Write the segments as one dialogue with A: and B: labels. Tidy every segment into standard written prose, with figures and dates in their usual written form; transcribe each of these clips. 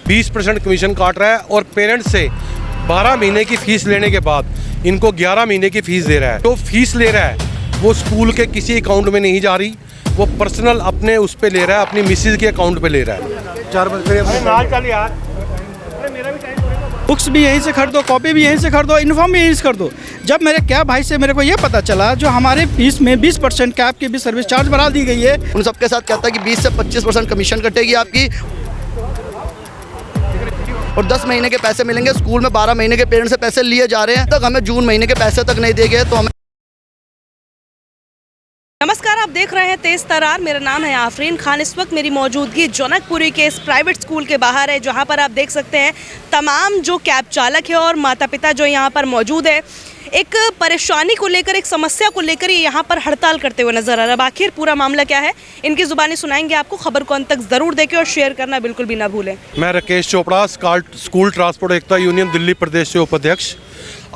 A: 20% commission काट रहा है और पेरेंट्स से 12 महीने की फ़ीस लेने के बाद इनको 11 महीने की फ़ीस दे रहा है। तो फीस ले रहा है वो स्कूल के किसी अकाउंट में नहीं जा रही, वो पर्सनल अपने उस पे ले रहा है, अपनी मिसेज के अकाउंट पे ले रहा है। 4 बजे
B: बुक्स भी यहीं से खरीदो, कॉपी भी यहीं से खरीदो, यूनिफॉर्म भी यहीं से खरीदो। जब मेरे कैब भाई से मेरे को ये पता चला जो हमारे फीस में 20% कैब की भी सर्विस चार्ज बढ़ा दी गई है।
C: उन सबके साथ कहता है कि 20 से 25% कमीशन कटेगी आपकी और 10 महीने के पैसे मिलेंगे। स्कूल में 12 महीने के पेरेंट्स से पैसे लिए जा रहे हैं, तक हमें जून महीने के पैसे तक नहीं दिए गए। तो हमें
D: नमस्कार, आप देख रहे हैं तेज तरार। मेरा नाम है आफरीन खान। इस वक्त मेरी मौजूदगी जनकपुरी के इस प्राइवेट स्कूल के बाहर है, जहां पर आप देख सकते हैं तमाम जो कैब चालक है और माता पिता जो यहां पर मौजूद है, एक परेशानी को लेकर, एक समस्या को लेकर ये यहाँ पर हड़ताल करते हुए नजर आ रहा है। आखिर पूरा मामला क्या है, इनकी ज़ुबानी सुनाएंगे आपको। खबर को अंत तक ज़रूर देखें और शेयर करना बिल्कुल भी ना भूलें।
A: मैं राकेश चोपड़ा, स्कूल ट्रांसपोर्ट एकता यूनियन दिल्ली प्रदेश से उपाध्यक्ष।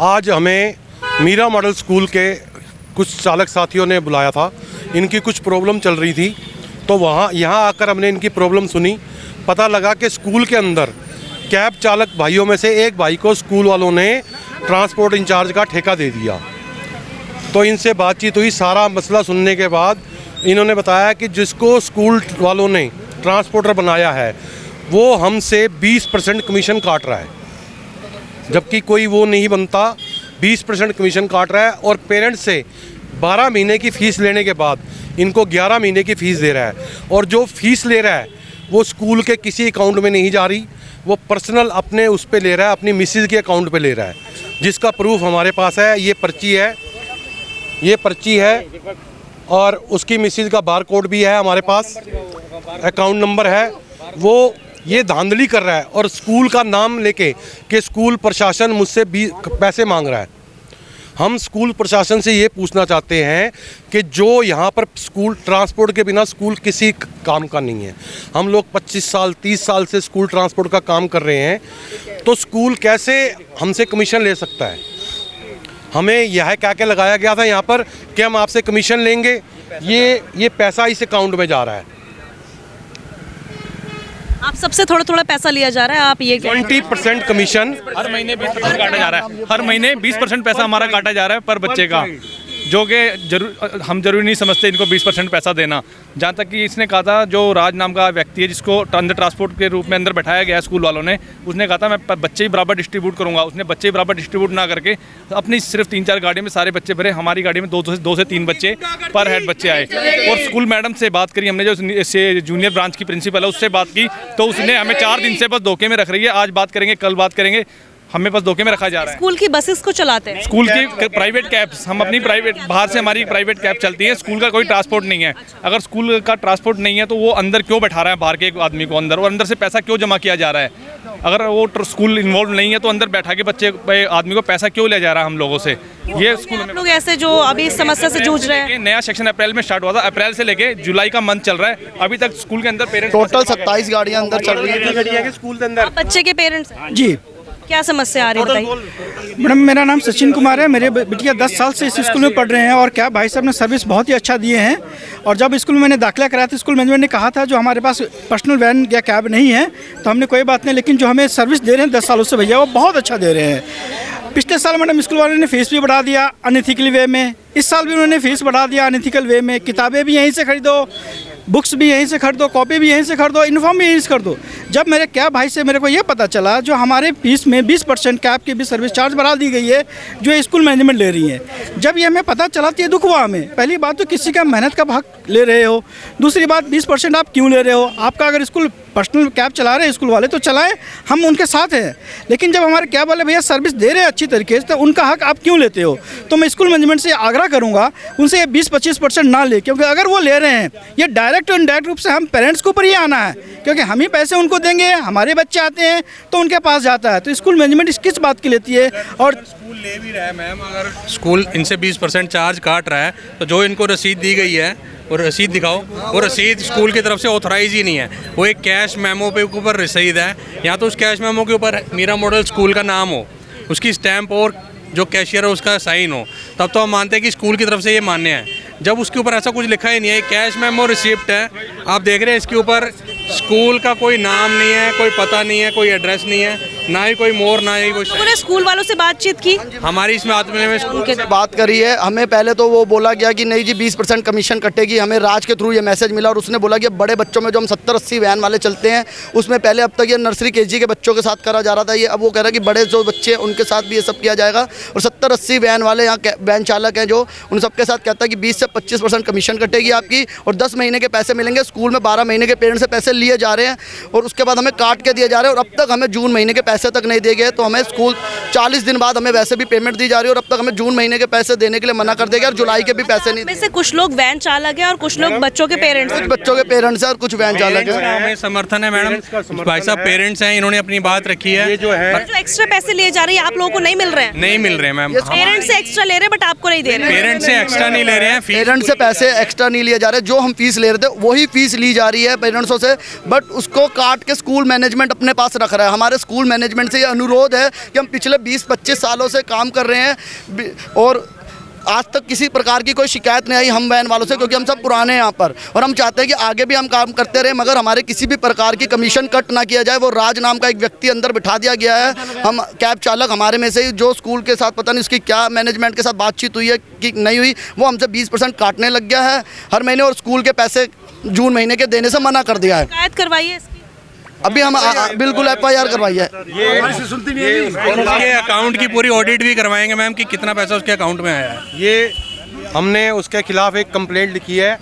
A: आज हमें मीरा मॉडल स्कूल के कुछ चालक साथियों ने बुलाया था। इनकी कुछ प्रॉब्लम चल रही थी, तो यहाँ आकर हमने इनकी प्रॉब्लम सुनी। पता लगा कि स्कूल के अंदर कैब चालक भाइयों में से एक भाई को स्कूल वालों ने ट्रांसपोर्ट इंचार्ज का ठेका दे दिया। तो इनसे बातचीत हुई, सारा मसला सुनने के बाद इन्होंने बताया कि जिसको स्कूल वालों ने ट्रांसपोर्टर बनाया है वो हमसे 20% कमीशन काट रहा है, जबकि कोई वो नहीं बनता। 20% कमीशन काट रहा है और पेरेंट्स से 12 महीने की फ़ीस लेने के बाद इनको 11 महीने की फ़ीस दे रहा है। और जो फ़ीस ले रहा है वो स्कूल के किसी अकाउंट में नहीं जा रही, वो पर्सनल अपने उस पे ले रहा है, अपनी मिसेज के अकाउंट पे ले रहा है, जिसका प्रूफ हमारे पास है। ये पर्ची है और उसकी मिसेज का बार कोड भी है हमारे पास, अकाउंट नंबर है। वो ये धांधली कर रहा है और स्कूल का नाम लेके कि स्कूल प्रशासन मुझसे पैसे मांग रहा है। हम स्कूल प्रशासन से ये पूछना चाहते हैं कि जो यहाँ पर स्कूल ट्रांसपोर्ट के बिना स्कूल किसी काम का नहीं है। हम लोग 25 साल 30 साल से स्कूल ट्रांसपोर्ट का काम कर रहे हैं, तो स्कूल कैसे हमसे कमीशन ले सकता है? हमें यह क्या क्या लगाया गया था यहाँ पर कि हम आपसे कमीशन लेंगे, ये पैसा इस अकाउंट में जा रहा है।
D: आप सबसे थोड़ा थोड़ा पैसा लिया जा रहा है। आप ये
A: 20% कमीशन
E: हर महीने 20% काटा जा रहा है। हर महीने 20% पैसा हमारा काटा जा रहा है पर बच्चे का, जो कि हम जरूरी नहीं समझते इनको 20% पैसा देना। जहाँ तक कि इसने कहा था, जो राज नाम का व्यक्ति है जिसको अंदर ट्रांसपोर्ट के रूप में अंदर बैठाया गया है स्कूल वालों ने, उसने कहा था मैं बच्चे ही बराबर डिस्ट्रीब्यूट करूँगा। उसने बच्चे ही बराबर डिस्ट्रीब्यूट ना करके अपनी सिर्फ 3-4 गाड़ी में सारे बच्चे भरे। हमारी गाड़ी में 2 से 3 बच्चे पर हेड बच्चे आए। और स्कूल मैडम से बात करी हमने, जो जूनियर ब्रांच की प्रिंसिपल है, उससे बात की तो उसने हमें 4 दिन से बस धोखे में रख रही है। आज बात करेंगे, कल बात करेंगे, हमें बस धोखे में रखा जा रहा है।
D: स्कूल की बसेस को चलाते हैं,
E: स्कूल की प्राइवेट कैब्स, हम अपनी प्राइवेट, बाहर से हमारी प्राइवेट कैब चलती है। स्कूल का कोई ट्रांसपोर्ट नहीं है। अगर स्कूल का ट्रांसपोर्ट नहीं है तो वो अंदर क्यों बैठा रहा है बाहर के एक आदमी को अंदर, और अंदर से पैसा क्यों जमा किया जा रहा है? अगर वो स्कूल इन्वॉल्व नहीं है तो अंदर बैठा के बच्चे आदमी को पैसा क्यों ले जा रहा है हम लोगों से? ये स्कूल में
D: लोग ऐसे जो अभी इस समस्या से जूझ रहे हैं।
E: नया सेक्शन अप्रैल में स्टार्ट हुआ था, अप्रैल से लेके जुलाई का मंथ चल रहा है। अभी तक स्कूल के अंदर पेरेंट्स
C: टोटल 27 गाड़ियाँ अंदर चल रही है
A: स्कूल के अंदर।
D: आप बच्चे के पेरेंट्स
B: जी,
D: क्या समस्या आ रही है बताइए।
B: मैडम, मेरा नाम सचिन कुमार है। मेरे बिटिया 10 साल से इस स्कूल में पढ़ रहे हैं और कैब भाई साहब ने सर्विस बहुत ही अच्छा दिए हैं। और जब स्कूल में मैंने दाखिला कराया था, स्कूल मैनेजमेंट ने कहा था जो हमारे पास पर्सनल वैन या कैब नहीं है तो हमने कोई बात नहीं, लेकिन जो हमें सर्विस दे रहे हैं 10 सालों से भैया, वो बहुत अच्छा दे रहे हैं। पिछले साल मैडम स्कूल वालों ने फीस भी बढ़ा दिया अनएथिकल वे में, इस साल भी उन्होंने फीस बढ़ा दिया अनएथिकल वे में। किताबें भी यहीं से खरीदो, बुक्स भी यहीं से खरीदो, कॉपी भी यहीं से खरीदो, यूनिफॉर्म भी यहीं से खरीदो। जब मेरे कैब भाई से मेरे को ये पता चला जो हमारे फीस में 20% कैब की भी सर्विस चार्ज बढ़ा दी गई है, जो स्कूल मैनेजमेंट ले रही है। जब ये हमें पता चला तो ये दुख हुआ हमें। पहली बात तो किसी का मेहनत का हक ले रहे हो, दूसरी बात 20% आप क्यों ले रहे हो? आपका अगर स्कूल पर्सनल कैब चला रहे हैं स्कूल वाले तो चलाएं, हम उनके साथ हैं। लेकिन जब हमारे कैब वाले भैया सर्विस दे रहे हैं अच्छी तरीके से, तो उनका हक आप क्यों लेते हो? तो मैं स्कूल मैनेजमेंट से आग्रह करूँगा उनसे 20-25% ना ले, क्योंकि अगर वो ले रहे हैं ये डायरेक्ट और इनडायरेक्ट रूप से हम पेरेंट्स के ऊपर ही आना है, क्योंकि हम ही पैसे उनको देंगे, हमारे बच्चे आते हैं तो उनके पास जाता है। तो स्कूल मैनेजमेंट किस बात की लेती है? और
F: स्कूल ले भी रहा है मैम, अगर स्कूल इनसे 20% चार्ज काट रहा है तो जो इनको रसीद दी गई है वो रसीद दिखाओ। वो रसीद स्कूल की तरफ से ऑथराइज ही नहीं है, वो एक कैश मेमो पे ऊपर रसीद है। या तो उस कैश मेमो के ऊपर मीरा मॉडल स्कूल का नाम हो, उसकी स्टैंप और जो कैशियर है उसका साइन हो, तब तो हम मानते हैं कि स्कूल की तरफ से ये मान्य है। जब उसके ऊपर ऐसा कुछ लिखा ही नहीं है, कैश मेमो रिसिप्ट है, आप देख रहे हैं इसके ऊपर स्कूल का कोई नाम नहीं है, कोई पता नहीं है, कोई एड्रेस नहीं है, ना ही कोई मोर, ना ही कोई
D: उन्होंने स्कूल वालों से बातचीत की?
F: हमारी इसमें आत्मने में स्कूल
C: से बात करी है। हमें पहले तो वो बोला गया कि नहीं जी 20% कमीशन कटेगी। हमें राज के थ्रू ये मैसेज मिला और उसने बोला कि बड़े बच्चों में जो हम 70-80 वैन वाले चलते हैं उसमें पहले अब तक ये नर्सरी केजी के बच्चों के साथ करा जा रहा था। ये अब वो कह रहा है कि बड़े जो बच्चे हैं उनके साथ भी ये सब किया जाएगा। और 70-80 वैन वाले यहाँ वैन चालक हैं जो उन सबके साथ कहता है कि 20 से 25% कमीशन कटेगी आपकी और 10 महीने के पैसे मिलेंगे। स्कूल में 12 महीने के पेरेंट्स से पैसे लिए जा रहे हैं और उसके बाद हमें काट के दिए जा रहे हैं और अब तक हमें जून महीने के पैसे तक नहीं दिए गए। तो हमें स्कूल 40 दिन बाद हमें वैसे भी पेमेंट दी जा रही है और अब तक हमें जून महीने के पैसे देने के लिए मना कर दिया गया और जुलाई के भी पैसे नहीं।
D: में से कुछ लोग वैन चालक हैं और कुछ लोग बच्चों के पेरेंट्स हैं।
C: कुछ बच्चों के पेरेंट्स हैं और कुछ वैन चालक हैं।
F: हमें समर्थन है मैडम, भाई साहब पेरेंट्स हैं, इन्होंने अपनी बात रखी है।
A: ये जो है
D: जो एक्स्ट्रा पैसे लिए जा रहे हैं आप लोगों को नहीं मिल रहे हैं?
F: नहीं मिल रहे मैम,
D: पेरेंट्स से एक्स्ट्रा ले रहे हैं बट आपको नहीं दे रहे हैं।
F: पेरेंट्स से एक्स्ट्रा नहीं ले रहे हैं,
C: पेरेंट्स से पैसे एक्स्ट्रा नहीं लिए जा रहे। जो हम फीस ले रहे थे वही फीस ली जा रही है पेरेंट्सों से, बट उसको काट के स्कूल मैनेजमेंट अपने पास रख रहा है। हमारे स्कूल मैनेजमेंट से ये अनुरोध है कि हम पिछले 20-25 सालों से काम कर रहे हैं और आज तक किसी प्रकार की कोई शिकायत नहीं आई हम वैन वालों से, क्योंकि हम सब पुराने हैं यहाँ पर और हम चाहते हैं कि आगे भी हम काम करते रहें मगर हमारे किसी भी प्रकार की कमीशन कट ना किया जाए। वो राज नाम का एक व्यक्ति अंदर बिठा दिया गया है। हम कैब चालक हमारे में से ही जो स्कूल के साथ पता नहीं उसकी क्या मैनेजमेंट के साथ बातचीत हुई है कि नहीं हुई, वो हमसे 20% काटने लग गया है हर महीने और स्कूल के पैसे जून महीने के देने से मना कर दिया है।
D: शिकायत करवाइए इसकी।
C: अभी हम बिल्कुल FIR करवाई है।
F: और उसके अकाउंट की पूरी ऑडिट भी करवाएंगे मैम कि कितना पैसा उसके अकाउंट में आया है।
A: ये हमने उसके खिलाफ एक कंप्लेंट लिखी है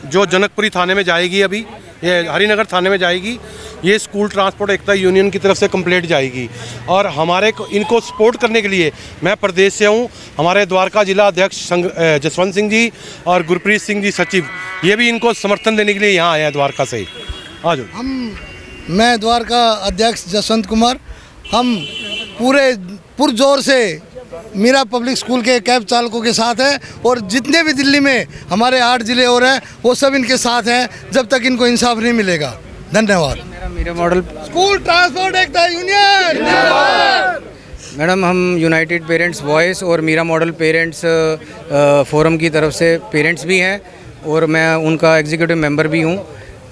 A: जो जनकपुरी थाने में जाएगी। अभी ये हरिनगर थाने में जाएगी। ये स्कूल ट्रांसपोर्ट एकता यूनियन की तरफ से कंप्लेंट जाएगी और हमारे इनको सपोर्ट करने के लिए मैं प्रदेश से हूँ। हमारे द्वारका जिला अध्यक्ष जसवंत सिंह जी और गुरप्रीत सिंह जी सचिव, ये भी इनको समर्थन देने के लिए यहाँ आए हैं द्वारका से। आ जाओ।
G: मैं द्वारका अध्यक्ष जसवंत कुमार, हम पूरे पुरजोर से मीरा पब्लिक स्कूल के कैब चालकों के साथ हैं और जितने भी दिल्ली में हमारे 8 ज़िले और हैं वो सब इनके साथ हैं जब तक इनको इंसाफ नहीं मिलेगा। धन्यवाद।
H: मेरा मॉडल
G: स्कूल ट्रांसपोर्ट एकता यूनियन।
H: मैडम, हम यूनाइटेड पेरेंट्स वॉइस और मीरा मॉडल पेरेंट्स फोरम की तरफ से पेरेंट्स भी हैं और मैं उनका एग्जीक्यूटिव मेंबर भी हूँ।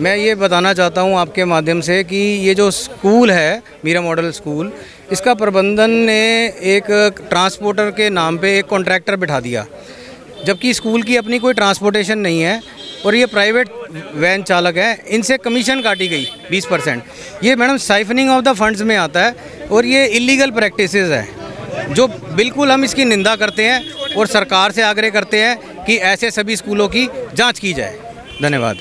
H: मैं ये बताना चाहता हूँ आपके माध्यम से कि ये जो स्कूल है मीरा मॉडल स्कूल, इसका प्रबंधन ने एक ट्रांसपोर्टर के नाम पे एक कॉन्ट्रैक्टर बिठा दिया, जबकि स्कूल की अपनी कोई ट्रांसपोर्टेशन नहीं है और ये प्राइवेट वैन चालक है। इनसे कमीशन काटी गई 20%। ये madam siphoning of the funds में आता है और ये इलीगल प्रैक्टिसेस है जो बिल्कुल हम इसकी निंदा करते हैं और सरकार से आग्रह करते हैं कि ऐसे सभी स्कूलों की जाँच की जाए। धन्यवाद।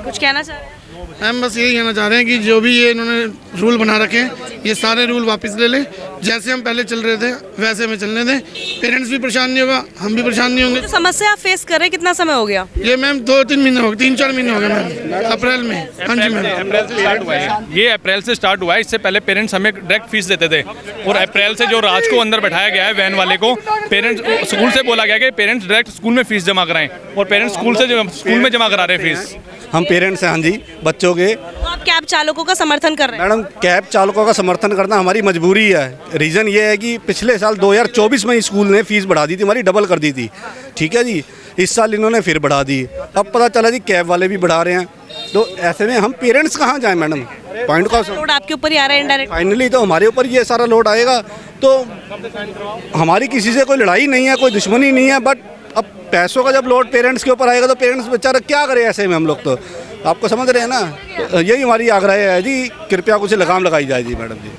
D: कुछ कहना चाह रहे हैं?
I: हम बस यही कहना चाह रहे हैं कि जो भी ये इन्होंने रूल बना रखे हैं ये सारे रूल वापस ले लें। जैसे हम पहले चल रहे थे वैसे हमें चलने दें। पेरेंट्स भी परेशान नहीं होगा, हम भी परेशान नहीं होंगे।
D: जो समस्या आप फेस कर रहे हैं कितना समय हो गया?
I: ये मैम 2-3 महीने हो गए, 3-4 महीने हो गए मैम, अप्रैल में। हाँ जी मैम,
E: अप्रैल से स्टार्ट हुआ है। ये अप्रैल से स्टार्ट हुआ है। इससे पहले पेरेंट्स हमें डायरेक्ट फीस देते थे और अप्रैल से जो राज को अंदर बैठाया गया है वैन वाले को, पेरेंट्स स्कूल से बोला गया कि पेरेंट्स डायरेक्ट स्कूल में फीस जमा कराएं और पेरेंट्स स्कूल में जमा करा रहे हैं फीस।
J: हम पेरेंट्स हैं, हाँ जी, बच्चों के।
D: तो आप कैब चालकों का समर्थन कर रहे हैं?
J: मैडम, कैब चालकों का समर्थन करना हमारी मजबूरी है। रीज़न ये है कि पिछले साल 2024 में स्कूल ने फीस बढ़ा दी थी, हमारी डबल कर दी थी। ठीक है जी, इस साल इन्होंने फिर बढ़ा दी। अब पता चला जी कैब वाले भी बढ़ा रहे हैं, तो ऐसे में हम पेरेंट्स कहाँ जाएं मैडम? पॉइंट का
D: लोड आपके ऊपर ही आ रहा है इनडायरेक्ट।
J: फाइनली तो हमारे ऊपर ये सारा लोड आएगा। तो हमारी किसी से कोई लड़ाई नहीं है, कोई दुश्मनी नहीं है, बट अब पैसों का जब लोड पेरेंट्स के ऊपर आएगा तो पेरेंट्स बेचारा क्या करे ऐसे में। हम लोग तो आपको समझ रहे हैं ना, तो यही हमारी आग्रह है जी, कृपया कुछ लगाम लगाई जाए जी मैडम जी।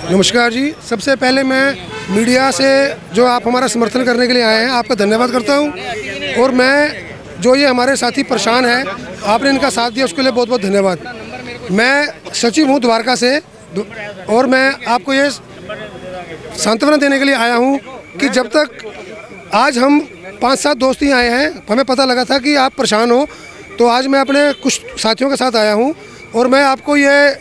G: नमस्कार जी, सबसे पहले मैं मीडिया से जो आप हमारा समर्थन करने के लिए आए हैं आपका धन्यवाद करता हूं और मैं जो ये हमारे साथी परेशान हैं आपने इनका साथ दिया उसके लिए बहुत बहुत धन्यवाद। मैं सचिव हूं द्वारका से और मैं आपको ये सांत्वना देने के लिए आया हूं कि जब तक आज हम 5-7 दोस्त ही आए हैं, हमें पता लगा था कि आप परेशान हो, तो आज मैं अपने कुछ साथियों के साथ आया हूं और मैं आपको ये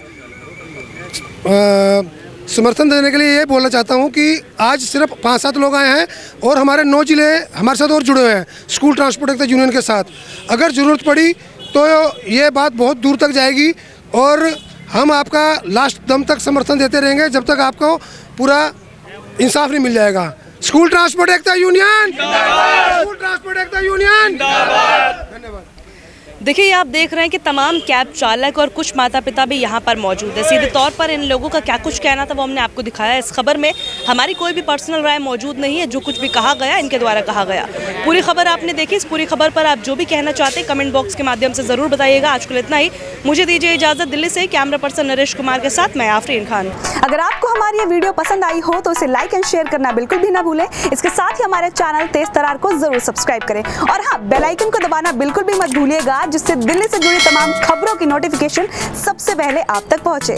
G: समर्थन देने के लिए ये बोलना चाहता हूं कि आज सिर्फ 5-7 लोग आए हैं और हमारे 9 ज़िले हमारे साथ और जुड़े हुए हैं स्कूल ट्रांसपोर्ट एकता यूनियन के साथ। अगर ज़रूरत पड़ी तो ये बात बहुत दूर तक जाएगी और हम आपका लास्ट दम तक समर्थन देते रहेंगे जब तक आपको पूरा इंसाफ नहीं मिल जाएगा। स्कूल ट्रांसपोर्ट एकता यूनियन, स्कूल ट्रांसपोर्ट एकता यूनियन। धन्यवाद।
D: देखिए, ये आप देख रहे हैं कि तमाम कैब चालक और कुछ माता पिता भी यहाँ पर मौजूद है। सीधे तौर पर इन लोगों का क्या कुछ कहना था वो हमने आपको दिखाया। इस खबर में हमारी कोई भी पर्सनल राय मौजूद नहीं है, जो कुछ भी कहा गया इनके द्वारा कहा गया। पूरी खबर आपने देखी, इस पूरी खबर पर आप जो भी कहना चाहते हैं कमेंट बॉक्स के माध्यम से ज़रूर बताइएगा। आज के लिए इतना ही, मुझे दीजिए इजाज़त। दिल्ली से कैमरा पर्सन नरेश कुमार के साथ मैं आफरीन खान।
K: अगर आपको हमारी ये वीडियो पसंद आई हो तो इसे लाइक एंड शेयर करना बिल्कुल भी ना भूलें। इसके साथ ही हमारे चैनल तेज तरार को जरूर सब्सक्राइब करें और हाँ, बेल आइकन को दबाना बिल्कुल भी मत भूलिएगा, जिससे दिल्ली से जुड़ी तमाम खबरों की नोटिफिकेशन सबसे पहले आप तक पहुंचे।